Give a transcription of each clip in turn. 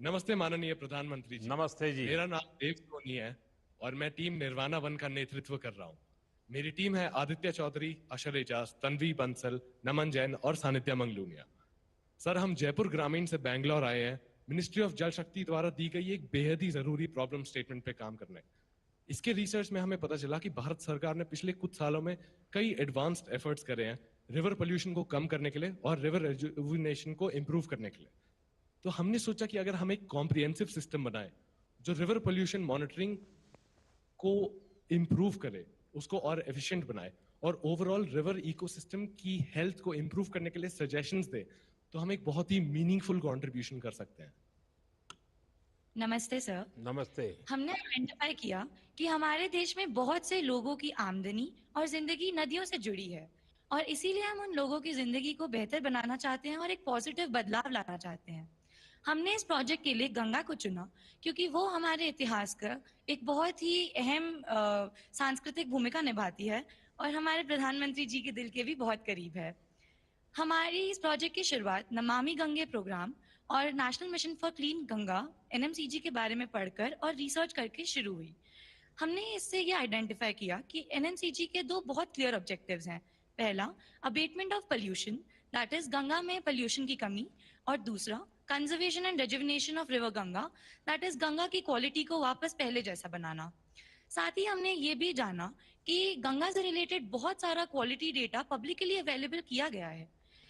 नमस्ते माननीय प्रधानमंत्री जी। नमस्ते जी। मेरा नाम देव सोनी है और मैं टीम निर्वाणा वन का नेतृत्व कर रहा हूँ। मेरी टीम है आदित्य चौधरी, अशर एजाज, तन्वी बंसल, नमन जैन और सानिध्या मंगलूनिया। सर, हम जयपुर ग्रामीण से बैंगलोर आए हैं मिनिस्ट्री ऑफ जल शक्ति द्वारा दी गई एक बेहद ही जरूरी प्रॉब्लम स्टेटमेंट पे काम करने। इसके रिसर्च में हमें पता चला कि भारत सरकार ने पिछले कुछ सालों में कई एडवांस्ड एफर्ट्स करे हैं रिवर पोल्यूशन को कम करने के लिए और रिवर रिजुविनेशन को इम्प्रूव करने के लिए। तो हमने सोचा कि अगर हम एक कॉम्प्रिहेंसिव सिस्टम बनाए जो रिवर पोल्यूशन मॉनिटरिंग को इम्प्रूव करे, उसको और एफिशिएंट बनाए और ओवरऑल रिवर इकोसिस्टम की हेल्थ को इम्प्रूव करने के लिए सजेशंस दे, तो हम एक बहुत ही मीनिंगफुल कंट्रीब्यूशन कर सकते हैं। नमस्ते सर। नमस्ते। हमने आइडेंटिफाई किया कि हमारे देश में बहुत से लोगों की आमदनी और जिंदगी नदियों से जुड़ी है और इसीलिए हम उन लोगों की जिंदगी को बेहतर बनाना चाहते हैं और एक पॉजिटिव बदलाव लाना चाहते हैं। हमने इस प्रोजेक्ट के लिए गंगा को चुना क्योंकि वो हमारे इतिहास का एक बहुत ही अहम सांस्कृतिक भूमिका निभाती है और हमारे प्रधानमंत्री जी के दिल के भी बहुत करीब है। हमारी इस प्रोजेक्ट की शुरुआत नमामि गंगे प्रोग्राम और national mission for clean Ganga NMCG के बारे में पढ़कर और रिसर्च करके शुरू हुई। हमने इससे ये आइडेंटिफाई किया कि एनएमसीजी के दो बहुत क्लियर ऑब्जेक्टिव्स हैं। पहला, abatement of pollution, that is Ganga में पोल्यूशन की कमी, और दूसरा, conservation and rejuvenation of river Ganga, that is Ganga की क्वालिटी को वापस पहले जैसा बनाना। साथ ही हमने ये भी जाना कि गंगा से रिलेटेड बहुत सारा क्वालिटी डेटा पब्लिकली अवेलेबल किया गया है।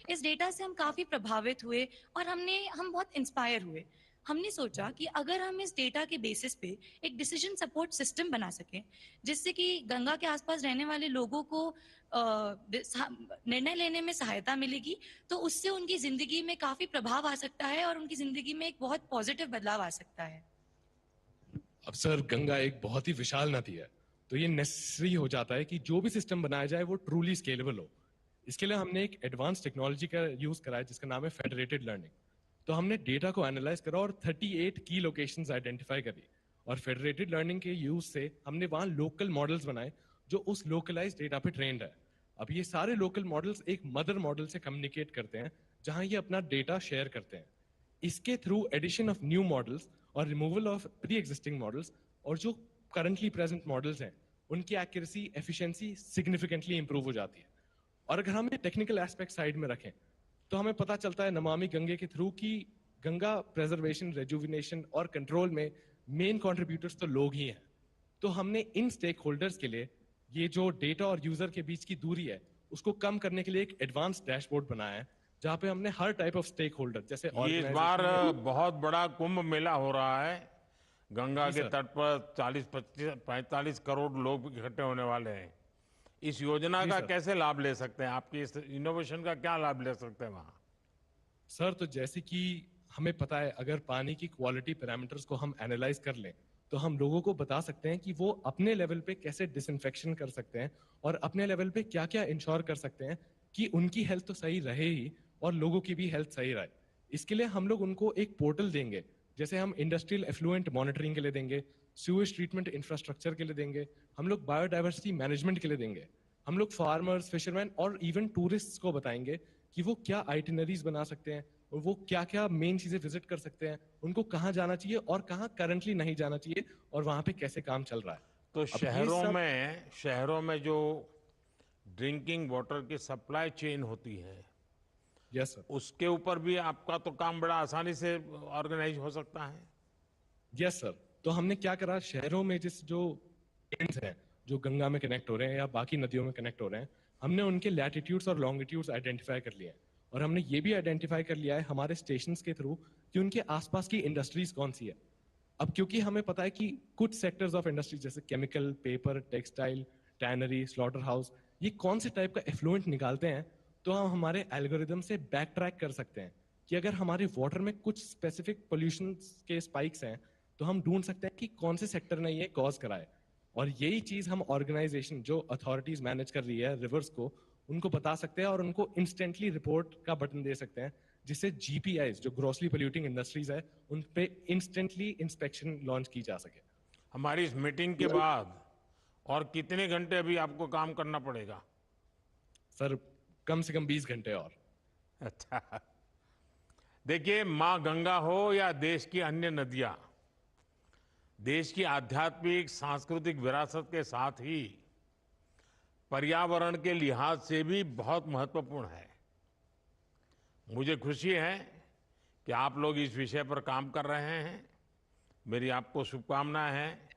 इस डेटा से हम काफी प्रभावित हुए और हम बहुत इंस्पायर हुए। हमने सोचा कि अगर हम इस डेटा के बेसिस पे एक डिसीजन सपोर्ट सिस्टम बना सकें जिससे कि गंगा के आसपास रहने वाले लोगों को निर्णय लेने में सहायता मिलेगी, तो उससे उनकी जिंदगी में काफी प्रभाव आ सकता है और उनकी जिंदगी में एक बहुत पॉजिटिव बदलाव आ सकता है। अब सर, गंगा एक बहुत ही विशाल नदी है, तो ये नेसेसरी हो जाता है कि जो भी सिस्टम बनाया जाए वो ट्रूली स्केलेबल हो। इसके लिए हमने एक एडवांस टेक्नोलॉजी का यूज करा है जिसका नाम है फेडरेटेड लर्निंग। तो हमने डेटा को एनालाइज करा और 38 की लोकेशंस आइडेंटिफाई करी और फेडरेटेड लर्निंग के यूज से हमने वहां लोकल मॉडल्स बनाए जो उस लोकलाइज डेटा पे ट्रेंड है। अब ये सारे लोकल मॉडल्स एक मदर मॉडल से कम्युनिकेट करते हैं जहां ये अपना डेटा शेयर करते हैं। इसके through addition of new models और removal of pre existing models और जो करंटली प्रेजेंट मॉडल्स हैं उनकी एक्यूरेसी, एफिशिएंसी सिग्निफिकेंटली इंप्रूव हो जाती है। और अगर हम ये टेक्निकल एस्पेक्ट साइड में रखें तो हमें पता चलता है नमामि गंगे के थ्रू कि गंगा प्रेजर्वेशन, रेजुविनेशन और कंट्रोल में मेन कंट्रीब्यूटर्स तो लोग ही हैं। तो हमने इन स्टेक होल्डर्स के लिए ये जो डेटा और यूजर के बीच की दूरी है उसको कम करने के लिए एक एडवांस डैशबोर्ड बनाया है जहां पे हमने हर टाइप ऑफ स्टेक होल्डर जैसे ये इस बार बहुत बड़ा कुंभ मेला हो रहा है। गंगा जी के सर। तट पर 40-45 करोड़ लोग इकट्ठे होने वाले हैं। इस योजना जी का सर। कैसे लाभ ले सकते हैं? आपकी इस इनोवेशन का क्या लाभ ले सकते हैं वहां? सर, तो जैसे कि हमें पता है अगर पानी की क्वालिटी पैरामीटर्स को हम एनालाइज कर लें तो हम लोगों को बता सकते हैं कि वो अपने लेवल पे कैसे डिसइंफेक्शन कर सकते हैं और अपने लेवल पे क्या क्या इंश्योर कर सकते हैं कि उनकी हेल्थ तो सही रहे ही और लोगों की भी हेल्थ सही रहे। इसके लिए हम लोग उनको एक पोर्टल देंगे, जैसे हम इंडस्ट्रियल एफ्लुएंट मॉनिटरिंग के लिए देंगे, सीवेज ट्रीटमेंट इंफ्रास्ट्रक्चर के लिए देंगे, हम लोग बायोडाइवर्सिटी मैनेजमेंट के लिए देंगे, हम लोग फार्मर्स, फिशरमैन और इवन टूरिस्ट्स को बताएंगे कि वो क्या आइटिनरीज बना सकते हैं और वो क्या क्या मेन चीजें विजिट कर सकते हैं, उनको कहाँ जाना चाहिए और कहाँ करंटली नहीं जाना चाहिए और वहां पे कैसे काम चल रहा है। तो अब ये सब शहरों में जो ड्रिंकिंग वाटर की सप्लाई चेन होती है, यस सर। उसके ऊपर भी आपका तो काम बड़ा आसानी से ऑर्गेनाइज हो सकता है। Yes sir. तो हमने क्या करा, शहरों में जिस जो एंड्स हैं जो गंगा में कनेक्ट हो रहे हैं या बाकी नदियों में कनेक्ट हो रहे हैं, हमने उनके लैटिट्यूड्स और लॉन्गिट्यूड्स आइडेंटिफाई कर लिए हैं और हमने ये भी आइडेंटिफाई कर लिया है हमारे स्टेशंस के थ्रू कि उनके आसपास की इंडस्ट्रीज कौन सी है। अब क्योंकि हमें पता है कि कुछ सेक्टर्स ऑफ इंडस्ट्री जैसे chemical, paper, textile, tannery, slaughter house, ये कौन से टाइप का एफ्लुएंट निकालते हैं, तो हम हमारे एल्गोरिदम से बैक ट्रैक कर सकते हैं कि अगर हमारे वाटर में कुछ स्पेसिफिक पोल्यूशन के स्पाइक्स हैं तो हम ढूंढ सकते हैं कि कौन से सेक्टर ने ये कॉज करा है। और यही चीज हम ऑर्गेनाइजेशन जो अथॉरिटीज मैनेज कर रही है रिवर्स को, उनको बता सकते हैं और उनको इंस्टेंटली रिपोर्ट का बटन दे सकते हैं जिससे जीपीआईज जो ग्रोसली पोल्यूटिंग इंडस्ट्रीज है उन पे इंस्टेंटली इंस्पेक्शन लॉन्च की जा सके। हमारी इस मीटिंग के बाद और कितने घंटे अभी आपको काम करना पड़ेगा? सर, कम से कम 20 घंटे और। अच्छा। देखिए, मां गंगा हो या देश की अन्य नदियां, देश की आध्यात्मिक सांस्कृतिक विरासत के साथ ही पर्यावरण के लिहाज से भी बहुत महत्वपूर्ण है। मुझे खुशी है कि आप लोग इस विषय पर काम कर रहे हैं। मेरी आपको शुभकामनाएं हैं।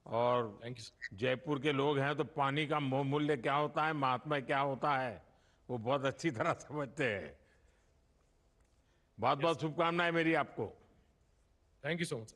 और थैंक यू। जयपुर के लोग हैं तो पानी का मूल्य क्या होता है, महात्म्य क्या होता है, वो बहुत अच्छी तरह समझते हैं। बहुत बहुत शुभकामनाएं मेरी आपको। Thank you so much.